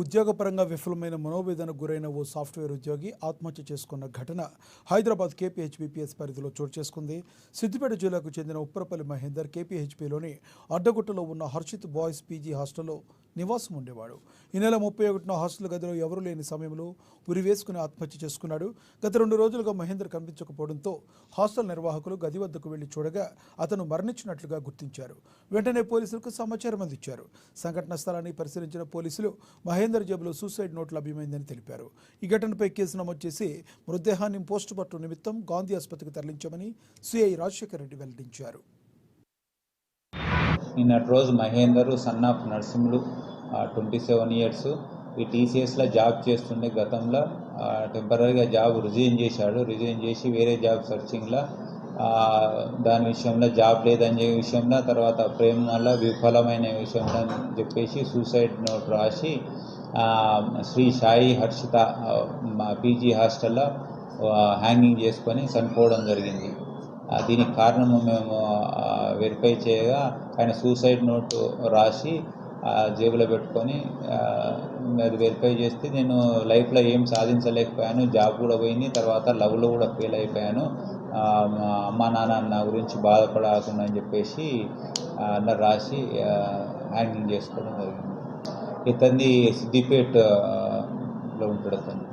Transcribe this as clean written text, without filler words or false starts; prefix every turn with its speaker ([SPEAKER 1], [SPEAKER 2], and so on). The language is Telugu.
[SPEAKER 1] ఉద్యోగపరంగా విఫలమైన మనోవేదనకు గురైన ఓ సాఫ్ట్వేర్ ఉద్యోగి ఆత్మహత్య చేసుకున్న ఘటన హైదరాబాద్ కేపీహెచ్బీపీఎస్ పరిధిలో చోటు చేసుకుంది. సిద్దిపేట జిల్లాకు చెందిన ఉప్పరపల్లి మహేందర్ కేపీహెచ్బీలోని అడ్డగుట్టలో ఉన్న హర్షిత్ బాయ్స్ పీజీ హాస్టల్లో నివాసం ఉండేవాడు. ఈ నెల 31న హాస్టల్ గదిలో ఎవరూ లేని సమయంలో ఉరి వేసుకుని ఆత్మహత్య చేసుకున్నాడు. గత 2 రోజులుగా మహేందర్ కనిపించకపోవడంతో హాస్టల్ నిర్వాహకులు గది వద్దకు వెళ్లి చూడగా అతను మరణించినట్లుగా గుర్తించారు. వెంటనే పోలీసులకు సమాచారం అందించారు. సంఘటన స్థలాన్ని పరిశీలించిన పోలీసులు మహేందర్ జేబులో సూసైడ్ నోట్ లభ్యమైందని తెలిపారు. ఈ ఘటనపై కేసు నమోదు చేసి మృతదేహాన్ని పోస్టుమార్టం నిమిత్తం గాంధీ ఆసుపత్రికి తరలించామని సిఐ రాజశేఖర్ రెడ్డి వెల్లడించారు.
[SPEAKER 2] నిన్నటి రోజు Mahender son of Narsimhulu 27 years ఈ టీసీఎస్లో జాబ్ చేస్తుండే. గతంలో టెంపరీగా జాబ్ రిజైన్ చేశాడు. రిజైన్ చేసి వేరే జాబ్ సర్చింగ్లో దాని విషయంలో జాబ్ లేదని విషయంలో, తర్వాత ప్రేమ వల్ల విఫలమైన విషయంలో చెప్పేసి సూసైడ్ నోట్ రాసి శ్రీ సాయి హర్షిత పీజీ హాస్టల్లో హ్యాంగింగ్ చేసుకొని చనిపోవడం జరిగింది. దీనికి కారణము మేము వెరిఫై చేయగా ఆయన సూసైడ్ నోటు రాసి జేబులో పెట్టుకొని అది వెరిఫై చేస్తే నేను లైఫ్లో ఏం సాధించలేకపోయాను, జాబ్ కూడా పోయింది, తర్వాత లవ్లో కూడా ఫెయిల్ అయిపోయాను, అమ్మా నాన్న నా గురించి బాధపడకుండా అని చెప్పేసి అందరు రాసి హ్యాంగింగ్ చేసుకోవడం జరిగింది. ఇతన్ని సిద్దిపేటలో ఉంటాడు అతను.